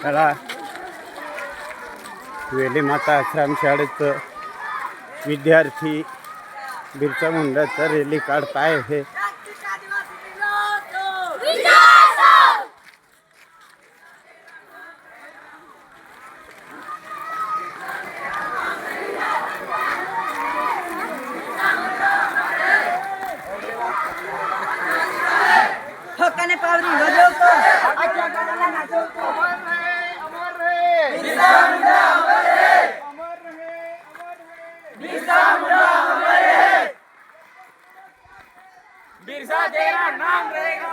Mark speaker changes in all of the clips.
Speaker 1: त्याला वेली माता आश्रम शाळेचं विद्यार्थी बिरसा मुंडाचा रॅली काढताय हे
Speaker 2: हक्काने पावरी बजावतो
Speaker 3: बिरसा तेरा नाम रहेगा।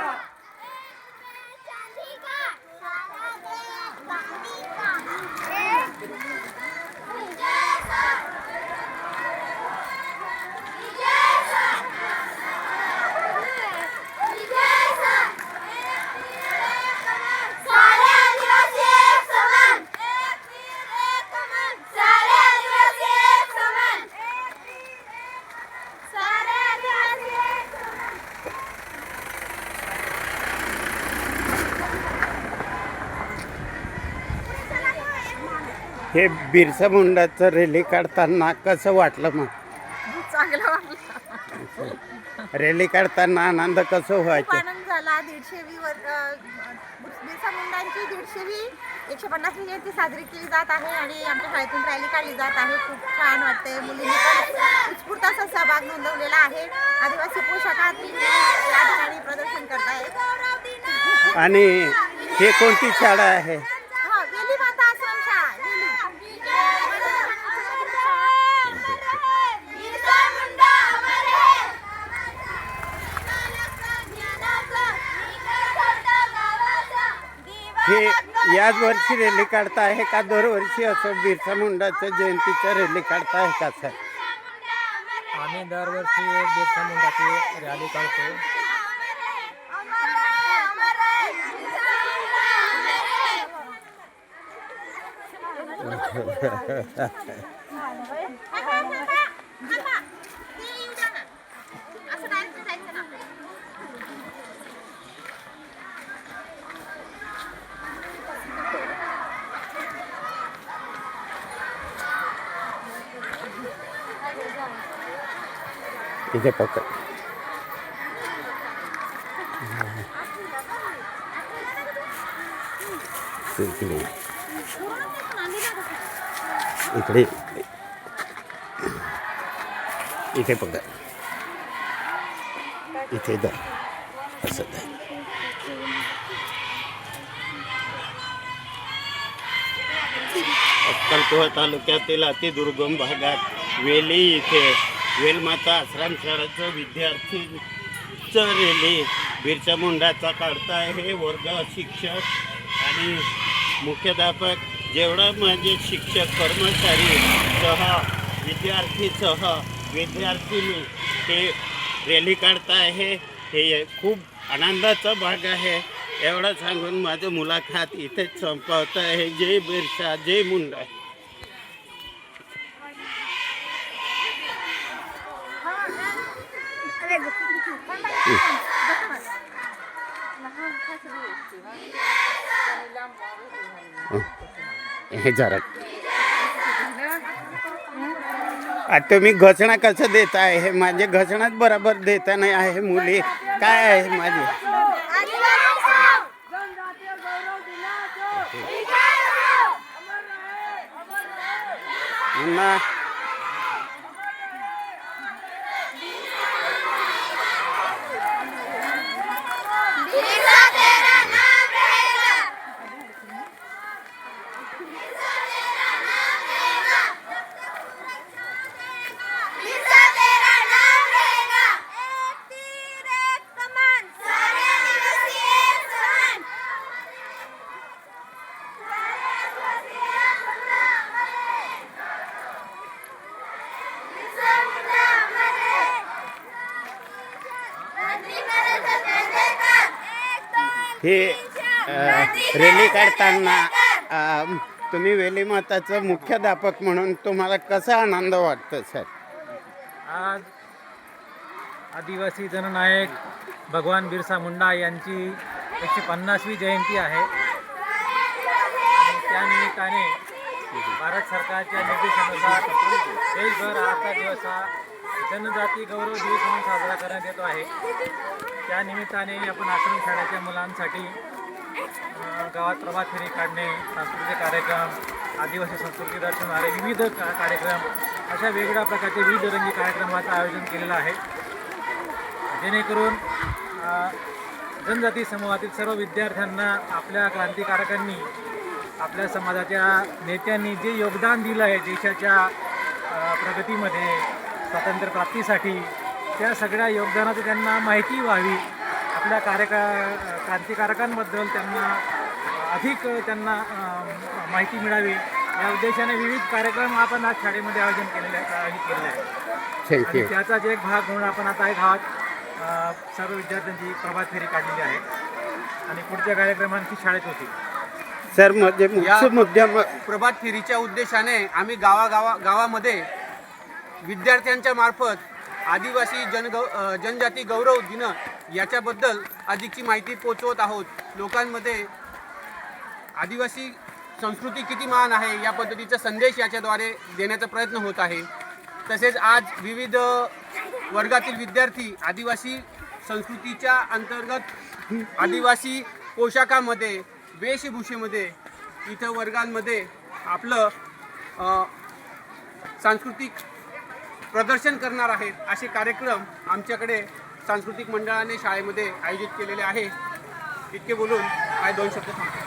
Speaker 1: हे बिरसा मुंडाचं रॅली काढताना कसं वाटलं मग?
Speaker 4: चांगलं वाटलं.
Speaker 1: रॅली काढताना आनंद कसं
Speaker 4: खूप
Speaker 1: व्हायचं?
Speaker 4: आनंद झाला. 150वी बिरसा मुंडांची 150वी 150वी जयंती साजरी केली जात आहे आणि आमच्या शाळेतून रॅली काढली जात आहे. खूप छान वाटते. मुलींनी पण उत्स्फूर्त असा सहभाग नोंदवलेला आहे. आदिवासी पोशाखात या ठिकाणी प्रदर्शन करतायत.
Speaker 1: आणि हे कोणती शाळा आहे?
Speaker 4: वेली माता आश्रम शाळा.
Speaker 1: हे याच वर्षी रॅली काढता आहे का दरवर्षी असं बिरसा मुंडाच्या जयंतीचं रॅली काढता आहे का सर?
Speaker 5: आम्ही दरवर्षी बिरसा मुंडाची रॅली काढतो.
Speaker 1: इथे पकड. इकडे इकडे इथे पकड. इथे दा असं दा. अक्कलकोट तालुक्यातील अतिदुर्गम भागात वेली इथे वेलमाता आश्रम शाळेचं विद्यार्थीचं रॅली बिरसा मुंडाचा काढताय. हे वर्ग शिक्षक आणि मुख्याध्यापक जेवढं म्हणजे शिक्षक कर्मचारी सह विद्यार्थीसह विद्यार्थिनी हे रॅली काढता आहे. हे खूप आनंदाचा भाग आहे. एवढं सांगून माझं मुलाखत इथेच संपवत आहे. जय बिरसा, जय मुंडा. हे जरा तुम्ही घोषणा कसं देताय? हे माझे घोषणाच बरोबर देता नाही आहे. मुली काय आहे माझी? ना हे रॅली काढताना तुम्ही वेली माताचं मुख्याध्यापक म्हणून तुम्हाला कसा आनंद वाटतो सर?
Speaker 5: आज आदिवासी जननायक भगवान बिरसा मुंडा यांची 150वी जयंती आहे. त्या निमित्ताने भारत सरकारच्या निर्देशानुसार देशभर आजचा दिवस हा जनजाती गौरव दिवस म्हणून साजरा करण्यात येतो आहे. त्या निमित्ताने आपण आश्रमशाळेच्या मुलांसाठी गावात प्रभात फेरी काढणे, सांस्कृतिक कार्यक्रम, आदिवासी संस्कृती दर्शवणारे विविध कार्यक्रम, अशा वेगवेगळ्या प्रकारचे विविध रंगी कार्यक्रमाचं आयोजन केलेलं आहे. जेणेकरून जनजाती समूहातील सर्व विद्यार्थ्यांना आपल्या क्रांतिकारकांनी, आपल्या समाजाच्या नेत्यांनी जे योगदान दिलं आहे देशाच्या प्रगतीमध्ये, स्वातंत्र्य प्राप्तीसाठी, त्या सगळ्या योगदानाची त्यांना माहिती व्हावी, आपल्या क्रांतिकारकांबद्दल त्यांना माहिती मिळावी, या उद्देशाने विविध कार्यक्रम आपण आज शाळेमध्ये आयोजन केलेले आहे. आणि त्याचाच एक भाग म्हणून आपण आता एक गावात सर्व विद्यार्थ्यांची प्रभात फेरी काढलेली आहे आणि पुढच्या कार्यक्रमांची शाळेत होती.
Speaker 1: सर, म्हणजे मुख्य मुद्दा
Speaker 6: प्रभात फेरीच्या उद्देशाने आम्ही गावामध्ये विद्यार्थ्यांच्या मार्फत आदिवासी जनजाती गौरव दिन याच्याबद्दल अधिकची माहिती पोचवत आहोत. लोकांमध्ये आदिवासी संस्कृती किती महान आहे या पद्धतीचा संदेश याच्याद्वारे देण्याचा प्रयत्न होत आहे. तसेच आज विविध वर्गातील विद्यार्थी आदिवासी संस्कृतीच्या अंतर्गत आदिवासी पोशाखामध्ये, वेशभूषेमध्ये इथं वर्गांमध्ये आपलं सांस्कृतिक प्रदर्शन करणार आहेत. असे कार्यक्रम आमच्याकडे सांस्कृतिक मंडळाने शाळेमध्ये आयोजित केलेले आहे. इतके बोलून काय 2 शब्द सांगतो.